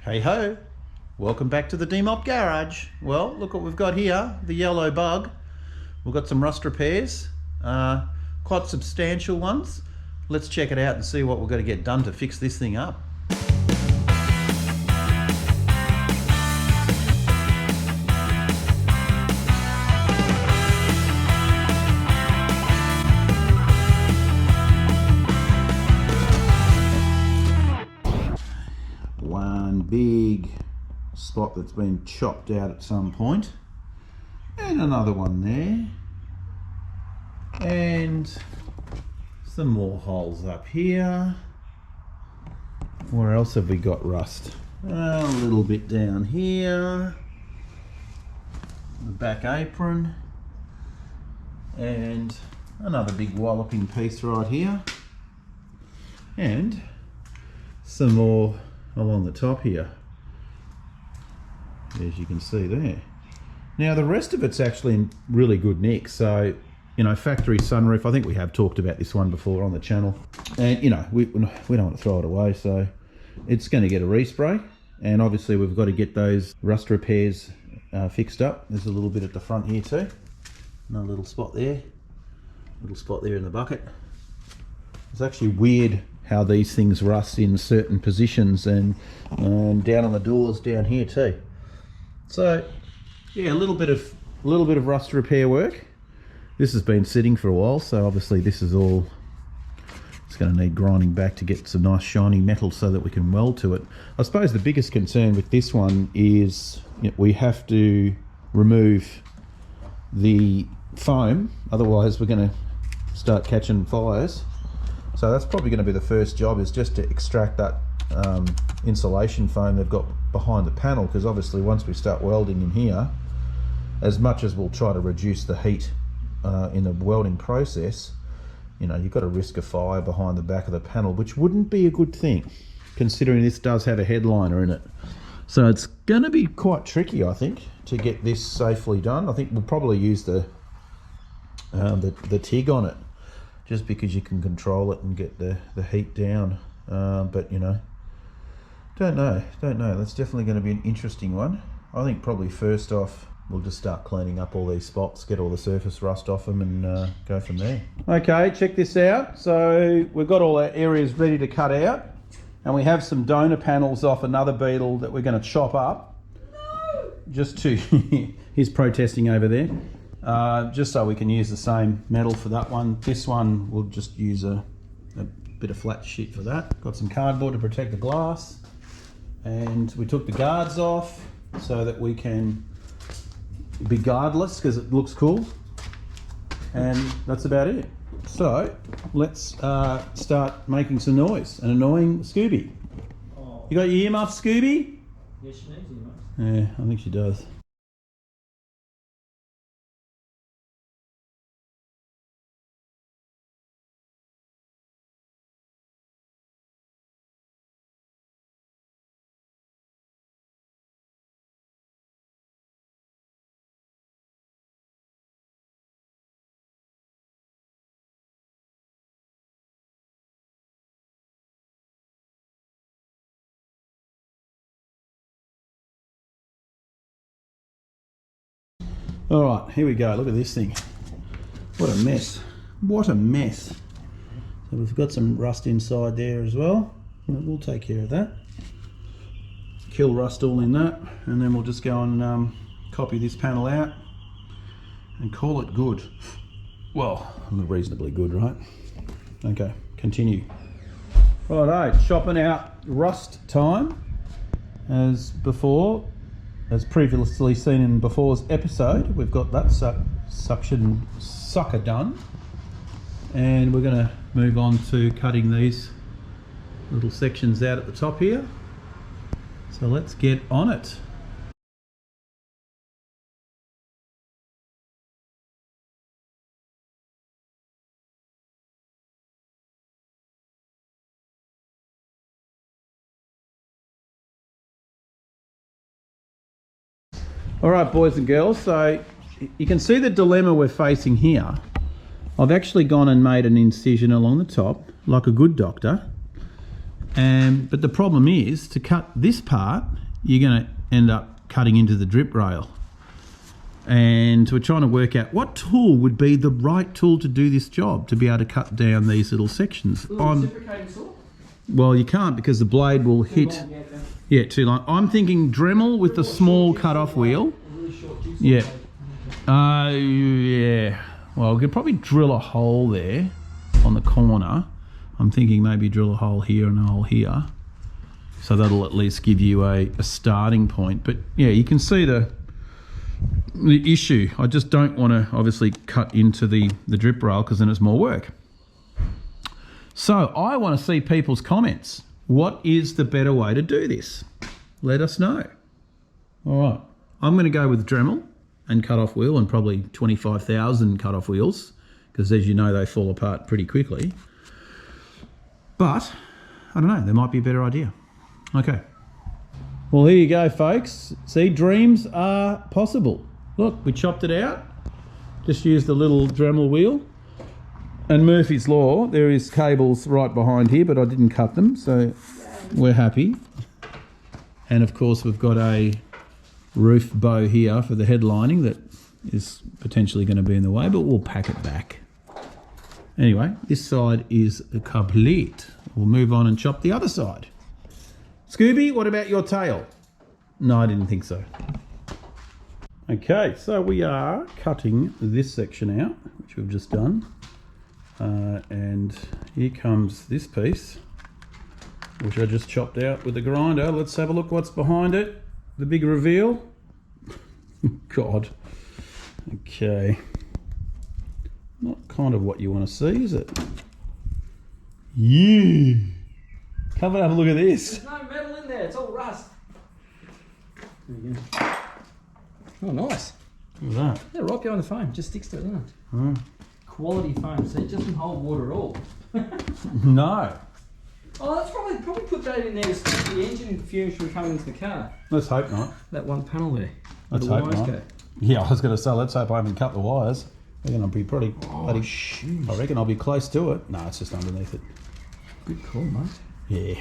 Hey ho, welcome back to the Demop Garage. Well, look what we've got here, the yellow bug. We've got some rust repairs, quite substantial ones. Let's check it out and see what we've got to get done to fix this thing up. One big spot that's been chopped out at some point, and another one there, and some more holes up here. Where else have we got rust? A little bit down here, the back apron, and another big walloping piece right here, and some more along the top here, as you can see there. Now the rest of it's actually in really good nick. So, you know, factory sunroof, I think we have talked about this one before on the channel, and you know, we don't want to throw it away, so it's going to get a respray. And obviously we've got to get those rust repairs fixed up. There's a little bit at the front here too, another little spot there in the bucket. It's actually weird how these things rust in certain positions, and down on the doors down here too. So yeah, a little bit of rust repair work. This has been sitting for a while, so obviously this is all, it's going to need grinding back to get some nice shiny metal so that we can weld to it. I suppose the biggest concern with this one is, you know, we have to remove the foam, otherwise we're going to start catching fires. So that's probably going to be the first job, is just to extract that insulation foam they've got behind the panel, because obviously once we start welding in here, as much as we'll try to reduce the heat in the welding process, you know, you've got a risk of fire behind the back of the panel, which wouldn't be a good thing considering this does have a headliner in it. So it's going to be quite tricky, I think, to get this safely done. I think we'll probably use the TIG on it, just because you can control it and get the heat down. But you know, don't know. That's definitely going to be an interesting one. I think probably first off, we'll just start cleaning up all these spots, get all the surface rust off them, and go from there. Okay, check this out. So we've got all our areas ready to cut out, and we have some donor panels off another Beetle that we're going to chop up. No! Just to, he's protesting over there. Just so we can use the same metal for that one. This one we'll just use a bit of flat sheet for that. Got some cardboard to protect the glass, and we took the guards off so that we can be guardless, because it looks cool, and that's about it. So let's start making some noise and annoying Scooby. Oh. You got your earmuffs, Scooby? Yes, she needs earmuffs. Yeah, I think she does. All right, here we go. Look at this thing. What a mess. What a mess. So we've got some rust inside there as well. We'll take care of that. Kill rust all in that, and then we'll just go and copy this panel out and call it good. Well, reasonably good, right? Okay, continue. Righto, chopping out rust time as before. As previously seen in before's episode, we've got that suction sucker done, and we're going to move on to cutting these little sections out at the top here. So let's get on it. All right, boys and girls, so you can see the dilemma we're facing here. I've actually gone and made an incision along the top, like a good doctor, But the problem is, to cut this part, you're going to end up cutting into the drip rail. And we're trying to work out what tool would be the right tool to do this job, to be able to cut down these little sections. Reciprocating saw? Well, you can't, because the blade will hit. Yeah, too long. I'm thinking Dremel with the small cut-off wheel. Yeah. Yeah. Well, we could probably drill a hole there on the corner. I'm thinking maybe drill a hole here and a hole here. So that'll at least give you a starting point. But yeah, you can see the issue. I just don't want to obviously cut into the drip rail, because then it's more work. So I want to see people's comments. What is the better way to do this? Let us know. All right, I'm going to go with Dremel and cut-off wheel, and probably 25,000 cut-off wheels, because as you know, they fall apart pretty quickly. But I don't know, there might be a better idea. Okay. Well, here you go, folks. See, dreams are possible. Look, we chopped it out. Just used the little Dremel wheel. And Murphy's Law, there is cables right behind here, but I didn't cut them, so we're happy. And of course, we've got a roof bow here for the headlining that is potentially going to be in the way, but we'll pack it back. Anyway, this side is complete. We'll move on and chop the other side. Scooby, what about your tail? No, I didn't think so. Okay, so we are cutting this section out, which we've just done. And here comes this piece, which I just chopped out with the grinder. Let's have a look what's behind it. The big reveal. God. Okay. Not kind of what you want to see, is it? Yeah. Come and have a look at this. There's no metal in there, it's all rust. There you go. Oh, nice. Look at that. Yeah, right behind the foam, just sticks to it, doesn't it? Oh. Quality foam, so it doesn't hold water at all. No. Oh, that's probably put that in there to stop the engine fumes from coming into the car. Let's hope not. That one panel there. Let's hope not. Go. Yeah, I was going to say, let's hope I haven't cut the wires. I reckon I'll be pretty bloody. Shoot. I reckon I'll be close to it. No, it's just underneath it. Good call, mate. Yeah.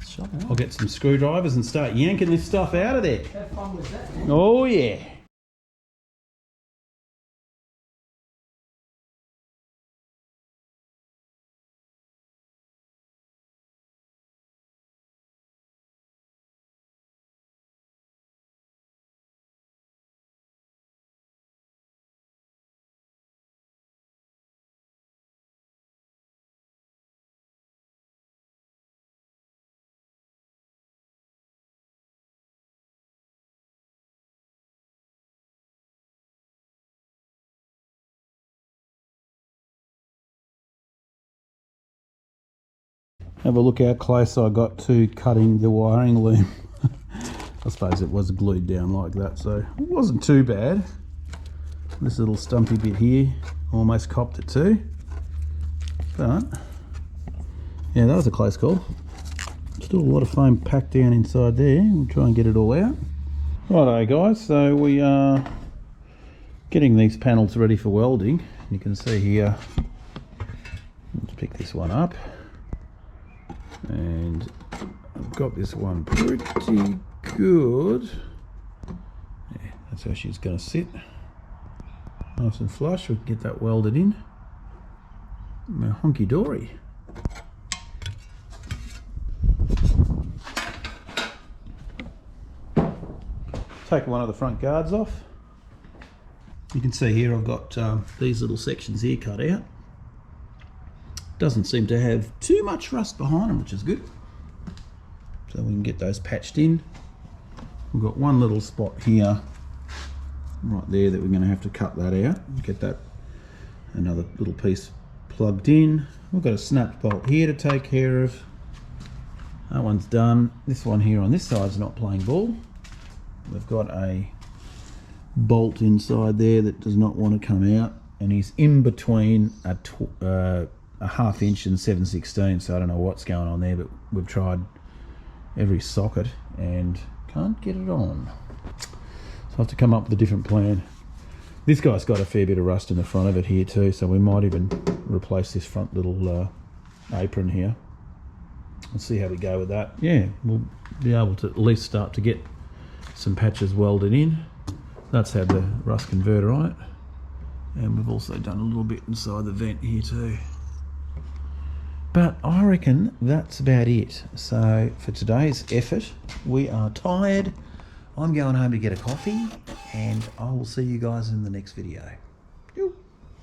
Shut up. I'll get some screwdrivers and start yanking this stuff out of there. How fun was that, man? Oh yeah. Have a look how close I got to cutting the wiring loom. I suppose it was glued down like that, so it wasn't too bad. This little stumpy bit here almost copped it too. But yeah, that was a close call. Still a lot of foam packed down inside there. We'll try and get it all out. Righto guys, so we are getting these panels ready for welding. You can see here, let's pick this one up. And I've got this one pretty good. Yeah, that's how she's going to sit. Nice and flush. We can get that welded in. Honky dory. Take one of the front guards off. You can see here I've got these little sections here cut out. Doesn't seem to have too much rust behind them, which is good. So we can get those patched in. We've got one little spot here, right there, that we're going to have to cut that out. Get that another little piece plugged in. We've got a snap bolt here to take care of. That one's done. This one here on this side's not playing ball. We've got a bolt inside there that does not want to come out, and he's in between a 1/2 inch and 7/16, so I don't know what's going on there, but we've tried every socket and can't get it on. So I have to come up with a different plan. This guy's got a fair bit of rust in the front of it here too, so we might even replace this front little apron here. Let's see how we go with that. Yeah, we'll be able to at least start to get some patches welded in. That's had the rust converter on it. And we've also done a little bit inside the vent here too. But I reckon that's about it. So for today's effort, we are tired. I'm going home to get a coffee, and I will see you guys in the next video.